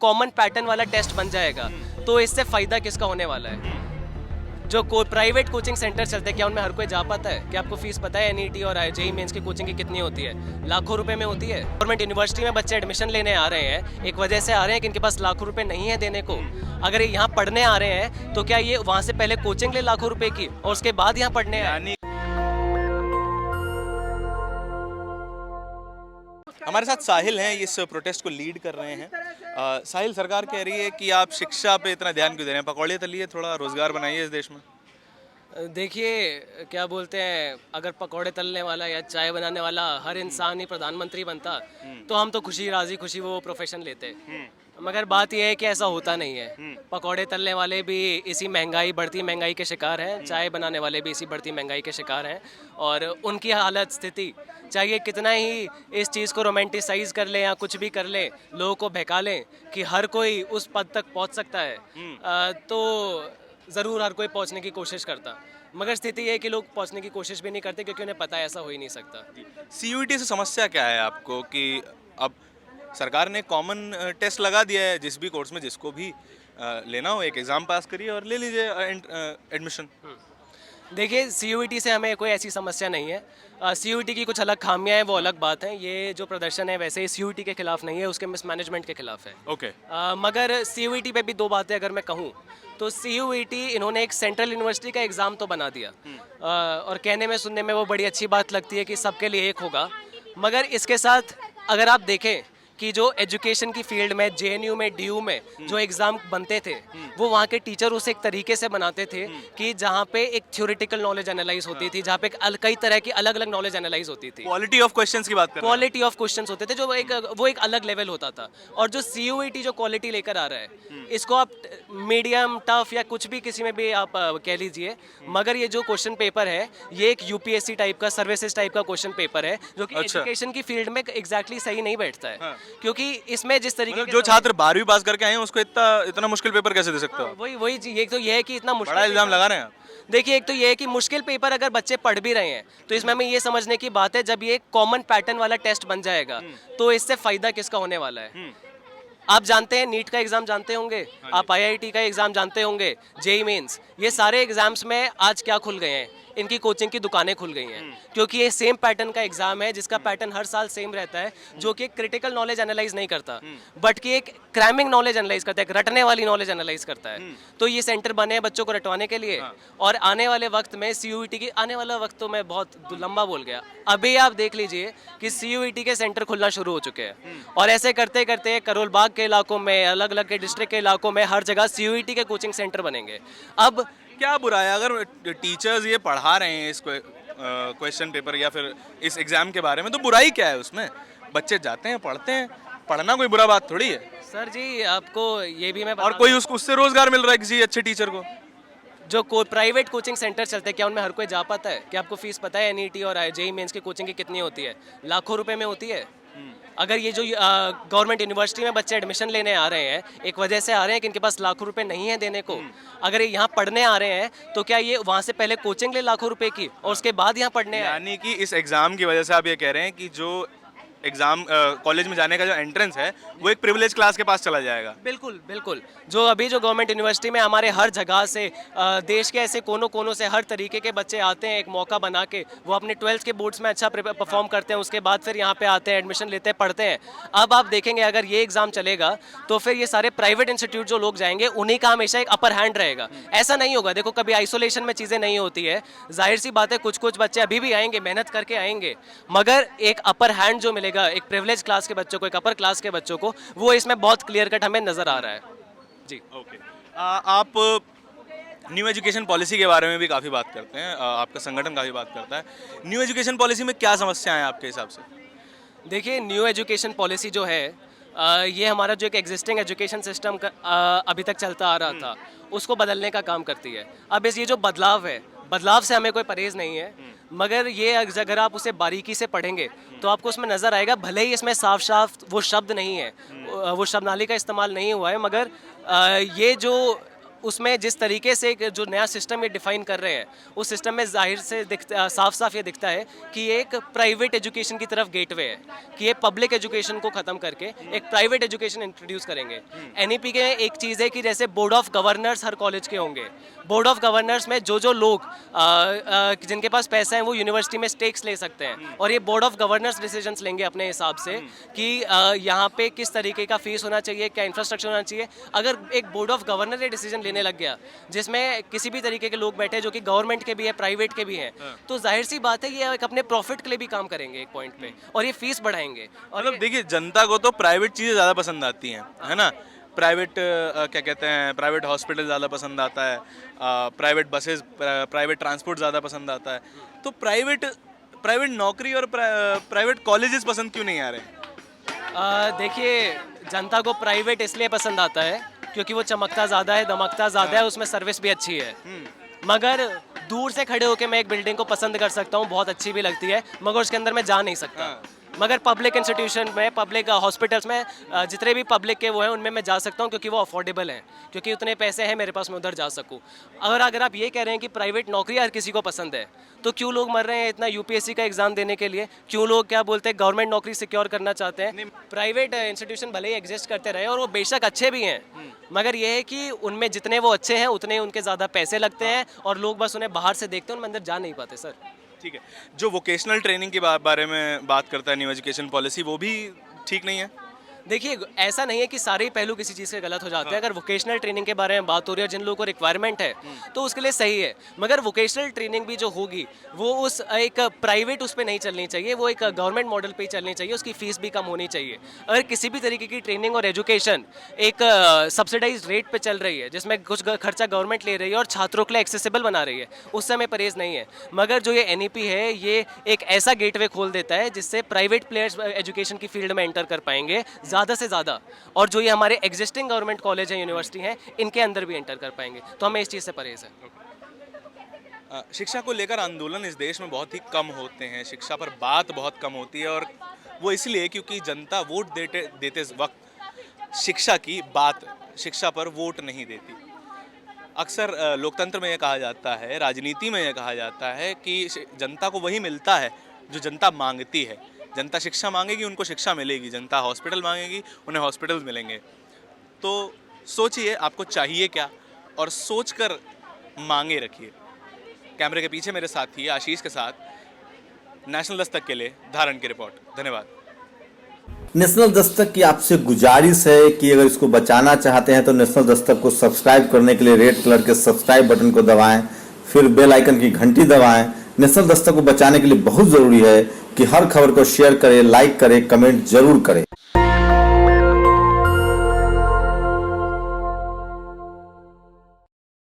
Common pattern वाला test बन जाएगा तो इससे फायदा किसका होने वाला है? जो प्राइवेट कोचिंग सेंटर चलते हैं क्या उनमें हर कोई जा पाता है? क्या आपको फीस पता है एनईटी और जेईई मेंस की कोचिंग की कितनी होती है? लाखों रुपए में होती है। गवर्नमेंट यूनिवर्सिटी में बच्चे एडमिशन लेने आ रहे हैं, एक वजह से आ रहे हैं कि इनके पास लाखों रुपए नहीं है देने को। अगर ये यहाँ पढ़ने आ रहे हैं तो क्या ये वहाँ से पहले कोचिंग ले लाखों रुपए की और उसके बाद यहाँ पढ़ने आए? हमारे साथ साहिल हैं, इस प्रोटेस्ट को लीड कर रहे हैं। साहिल, सरकार कह रही है कि आप शिक्षा पे इतना ध्यान क्यों दे रहे हैं? पकौड़े तलिए, थोड़ा रोजगार बनाइए इस देश में। देखिए क्या बोलते हैं, अगर पकौड़े तलने वाला या चाय बनाने वाला हर इंसान ही प्रधानमंत्री बनता तो हम तो खुशी राजी खुशी वो प्रोफेशन लेते। मगर बात यह है कि ऐसा होता नहीं है। पकौड़े तलने वाले भी इसी बढ़ती महंगाई के शिकार हैं, चाय बनाने वाले भी इसी बढ़ती महंगाई के शिकार हैं। और उनकी हालत स्थिति चाहिए कितना ही इस चीज़ को रोमांटिसाइज कर ले या कुछ भी कर ले, लोगों को बहका लें कि हर कोई उस पद तक पहुंच सकता है, तो ज़रूर हर कोई पहुंचने की कोशिश करता। मगर स्थिति ये है कि लोग पहुंचने की कोशिश भी नहीं करते क्योंकि उन्हें पता है ऐसा हो ही नहीं सकता। सीयूईटी से समस्या क्या है आपको कि अब सरकार ने कॉमन टेस्ट लगा दिया है, जिस भी कोर्स में जिसको भी लेना हो एक एग्ज़ाम पास करिए और ले लीजिए एडमिशन। देखिए सीयूईटी से हमें कोई ऐसी समस्या नहीं है। सीयूईटी की कुछ अलग खामियां हैं, वो अलग बात है। ये जो प्रदर्शन है वैसे ही सीयूईटी के खिलाफ नहीं है, उसके मिसमैनेजमेंट के खिलाफ है। ओके। मगर सीयूईटी पे भी दो बातें अगर मैं कहूँ तो सीयूईटी इन्होंने एक सेंट्रल यूनिवर्सिटी का एग्ज़ाम तो बना दिया, और कहने में सुनने में वो बड़ी अच्छी बात लगती है कि सबके लिए एक होगा। मगर इसके साथ अगर आप देखें कि जो एजुकेशन की फील्ड में जेएनयू में डीयू में जो एग्ज़ाम बनते थे वो वहाँ के टीचर उसे एक तरीके से बनाते थे कि जहाँ पे एक थ्योरेटिकल नॉलेज एनालाइज होती थी, जहाँ पे कई तरह की अलग अलग नॉलेज एनालाइज होती थी। क्वालिटी ऑफ क्वेश्चंस की बात कर रहे हैं। क्वालिटी ऑफ क्वेश्चंस होते थे जो वो एक अलग लेवल होता था। और जो सीयूईटी जो क्वालिटी लेकर आ रहा है इसको आप मीडियम टफ या कुछ भी किसी में भी आप कह लीजिए, मगर ये जो क्वेश्चन पेपर है ये एक यूपीएससी टाइप का, सर्विसेज टाइप का क्वेश्चन पेपर है जो कि एजुकेशन की फील्ड में एग्जैक्टली सही नहीं बैठता है। क्योंकि इसमें जिस तरीके जो छात्र 12वीं पास करके आए हैं उसको इतना मुश्किल पेपर कैसे दे सकते हो? वही चीज, एक तो ये है कि इतना मुश्किल बड़ा इल्जाम लगा रहे हैं आप। देखिए, एक तो ये है कि मुश्किल पेपर अगर बच्चे पढ़ भी रहे हैं तो इसमें हमें ये समझने की बात है, जब ये कॉमन पैटर्न वाला टेस्ट बन जाएगा तो इससे फायदा किसका होने वाला है? आप जानते हैं नीट का एग्जाम जानते होंगे, आप आईआईटी का एग्जाम जानते होंगे, जेईई मेंस, ये सारे एग्जाम्स में आज क्या खुल गए हैं? इनकी कोचिंग की दुकानें खुल गई हैं, क्योंकि ये सेम पैटर्न का एग्जाम है जिसका पैटर्न हर साल सेम रहता है, जो कि क्रिटिकल नॉलेज एनालाइज नहीं करता बट कि एक क्रैमिंग नॉलेज एनालाइज करता है, एक रटने वाली नॉलेज एनालाइज करता है। तो ये सेंटर बने हैं बच्चों को रटवाने के लिए। और आने वाले वक्त में सीयूईटी की, आने वाला वक्त तो मैं बहुत लंबा बोल गया, अभी आप देख लीजिए कि सीयूईटी के सेंटर खुलना शुरू हो चुके हैं। और ऐसे करते करते करोल बाग के इलाकों में, अलग अलग के डिस्ट्रिक्ट के इलाकों में हर जगह सीयूईटी के कोचिंग सेंटर बनेंगे। अब क्या बुरा है अगर टीचर्स ये पढ़ा रहे हैं इस क्वेश्चन पेपर या फिर इस एग्जाम के बारे में, तो बुराई क्या है उसमें? बच्चे जाते हैं, पढ़ते हैं, पढ़ना कोई बुरा बात थोड़ी है। सर जी, आपको ये भी मैं और कोई उससे रोजगार मिल रहा है किसी अच्छे टीचर को। जो प्राइवेट कोचिंग सेंटर चलते हैं क्या उनमें हर कोई जा पाता है? क्या आपको फीस पता है एनईटी और जेईई मेंस की कोचिंग की कितनी होती है? लाखों रुपए में होती है। अगर ये जो गवर्नमेंट यूनिवर्सिटी में बच्चे एडमिशन लेने आ रहे हैं, एक वजह से आ रहे हैं कि इनके पास लाखों रुपए नहीं है देने को। अगर ये यहाँ पढ़ने आ रहे हैं तो क्या ये वहाँ से पहले कोचिंग ले लाखों रुपए की और उसके बाद यहाँ पढ़ने आए? यानी कि इस एग्जाम की वजह से आप ये कह रहे हैं कि जो एग्जाम कॉलेज में जाने का जो एंट्रेंस है वो एक प्रिविलेज क्लास के पास चला जाएगा। बिल्कुल बिल्कुल। जो अभी जो गवर्नमेंट यूनिवर्सिटी में हमारे हर जगह से, देश के ऐसे कोनों कोनों से हर तरीके के बच्चे आते हैं, एक मौका बना के वो अपने 12th के बोर्ड्स में अच्छा परफॉर्म करते हैं, उसके बाद फिर यहाँ पे आते हैं, एडमिशन लेते हैं, पढ़ते हैं। अब आप देखेंगे अगर ये एग्जाम चलेगा तो फिर ये सारे प्राइवेट इंस्टीट्यूट जो लोग जाएंगे उन्हीं का हमेशा एक अपर हैंड रहेगा। ऐसा नहीं होगा, देखो कभी आइसोलेशन में चीज़ें नहीं होती है, जाहिर सी बात है कुछ कुछ बच्चे अभी भी आएंगे, मेहनत करके आएंगे, मगर एक अपर हैंड जो मिलेगा एक प्रिविलेज क्लास के बच्चों को, एक अपर क्लास के बच्चों को, वो इसमें बहुत क्लियर कट हमें नजर आ रहा है जी। ओके। आप न्यू एजुकेशन पॉलिसी के बारे में भी काफ़ी बात करते हैं, आपका संगठन काफ़ी बात करता है। न्यू एजुकेशन पॉलिसी में क्या समस्याएं हैं आपके हिसाब से? देखिए, न्यू एजुकेशन पॉलिसी जो है ये हमारा जो एक एग्जिस्टिंग एजुकेशन सिस्टम का अभी तक चलता आ रहा था उसको बदलने का काम करती है। अब ये जो बदलाव है, बदलाव से हमें कोई परहेज़ नहीं है, मगर ये अगर आप उसे बारीकी से पढ़ेंगे तो आपको उसमें नज़र आएगा, भले ही इसमें साफ साफ वो शब्द नहीं है, वो शब्दनाली का इस्तेमाल नहीं हुआ है, मगर ये जो उसमें जिस तरीके से एक जो नया सिस्टम ये डिफाइन कर रहे हैं, उस सिस्टम में जाहिर से साफ साफ ये दिखता है कि ये एक प्राइवेट एजुकेशन की तरफ गेटवे है, कि ये पब्लिक एजुकेशन को ख़त्म करके एक प्राइवेट एजुकेशन इंट्रोड्यूस करेंगे। एनईपी के एक चीज़ है कि जैसे board of governors her college के होंगे, बोर्ड ऑफ गवर्नर्स में जो लोग जिनके पास पैसा है वो यूनिवर्सिटी में स्टेक्स ले सकते हैं, और ये बोर्ड ऑफ गवर्नर्स डिसीजंस लेंगे अपने हिसाब से कि यहाँ पे किस तरीके का फीस होना चाहिए, क्या इंफ्रास्ट्रक्चर होना चाहिए। अगर एक बोर्ड ऑफ गवर्नर ये डिसीजन लेने लग गया जिसमें किसी भी तरीके के लोग बैठे जो कि गवर्नमेंट के भी है, प्राइवेट के भी हैं, तो जाहिर सी बात है ये एक अपने प्रॉफिट के लिए भी काम करेंगे एक पॉइंट पे, और ये फीस बढ़ाएंगे। और मतलब देखिए, जनता को तो प्राइवेट चीज़ें ज़्यादा पसंद आती हैं, है ना। प्राइवेट क्या कहते हैं, प्राइवेट हॉस्पिटल ज़्यादा पसंद आता है, प्राइवेट बसेस, प्राइवेट ट्रांसपोर्ट ज़्यादा पसंद आता है। तो प्राइवेट नौकरी और प्राइवेट कॉलेजेस पसंद क्यों नहीं आ रहे? देखिए, जनता को प्राइवेट इसलिए पसंद आता है क्योंकि वो चमकता ज़्यादा है, दमकता ज़्यादा है, उसमें सर्विस भी अच्छी है। मगर दूर से खड़े होकर मैं एक बिल्डिंग को पसंद कर सकता हूँ, बहुत अच्छी भी लगती है, मगर उसके अंदर मैं जा नहीं सकता। मगर पब्लिक इंस्टीट्यूशन में, पब्लिक हॉस्पिटल्स में जितने भी पब्लिक के वो हैं उनमें मैं जा सकता हूँ क्योंकि वो अफोर्डेबल हैं, क्योंकि उतने पैसे हैं मेरे पास, मैं उधर जा सकूँ। अगर आप ये कह रहे हैं कि प्राइवेट नौकरी हर किसी को पसंद है, तो क्यों लोग मर रहे हैं इतना यूपीएससी का एग्जाम देने के लिए? क्यों लोग क्या बोलते हैं गवर्नमेंट नौकरी सिक्योर करना चाहते हैं? प्राइवेट इंस्टीट्यूशन भले ही एग्जिस्ट करते रहे और वो बेशक अच्छे भी हैं, मगर ये है कि उनमें जितने वो अच्छे हैं उतने उनके ज़्यादा पैसे लगते हैं, और लोग बस उन्हें बाहर से देखते हैं, उनमें अंदर जा नहीं पाते सर। ठीक है, जो वोकेशनल ट्रेनिंग के बारे में बात करता है न्यू एजुकेशन पॉलिसी, वो भी ठीक नहीं है। देखिए, ऐसा नहीं है कि सारे ही पहलू किसी चीज़ के गलत हो जाते हैं। अगर वोकेशनल ट्रेनिंग के बारे में बात हो रही है, जिन लोगों को रिक्वायरमेंट है तो उसके लिए सही है, मगर वोकेशनल ट्रेनिंग भी जो होगी वो उस एक प्राइवेट उस पर नहीं चलनी चाहिए, वो एक गवर्नमेंट मॉडल पे ही चलनी चाहिए, उसकी फ़ीस भी कम होनी चाहिए। अगर किसी भी तरीके की ट्रेनिंग और एजुकेशन एक सब्सिडाइज रेट पे चल रही है, जिसमें कुछ खर्चा गवर्नमेंट ले रही है और छात्रों के लिए एक्सेसिबल बना रही है, उससे हमें परहेज़ नहीं है। मगर जो ये एनईपी है, ये एक ऐसा गेटवे खोल देता है जिससे प्राइवेट प्लेयर्स एजुकेशन की फील्ड में एंटर कर पाएंगे ज़्यादा से ज़्यादा, और जो ये हमारे एग्जिस्टिंग गवर्नमेंट कॉलेज हैं, यूनिवर्सिटी हैं, इनके अंदर भी एंटर कर पाएंगे। तो हमें इस चीज़ से परहेज़ है। शिक्षा को लेकर आंदोलन इस देश में बहुत ही कम होते हैं, शिक्षा पर बात बहुत कम होती है, और वो इसलिए क्योंकि जनता वोट देते वक्त शिक्षा पर वोट नहीं देती। अक्सर लोकतंत्र में यह कहा जाता है, राजनीति में यह कहा जाता है कि जनता को वही मिलता है जो जनता मांगती है। जनता शिक्षा मांगेगी, उनको शिक्षा मिलेगी, जनता हॉस्पिटल मांगेगी, उन्हें हॉस्पिटल मिलेंगे। तो सोचिए आपको चाहिए क्या, और सोचकर मांगे रखिए। कैमरे के पीछे मेरे साथी आशीष के साथ नेशनल दस्तक के लिए धारण की रिपोर्ट। धन्यवाद। नेशनल दस्तक की आपसे गुजारिश है कि अगर इसको बचाना चाहते हैं तो नेशनल दस्तक को सब्सक्राइब करने के लिए रेड कलर के सब्सक्राइब बटन को दबाएं, फिर बेल आइकन की घंटी दबाएं। नेशनल दस्तक को बचाने के लिए बहुत ज़रूरी है कि हर खबर को शेयर करें, लाइक करें, कमेंट जरूर करें।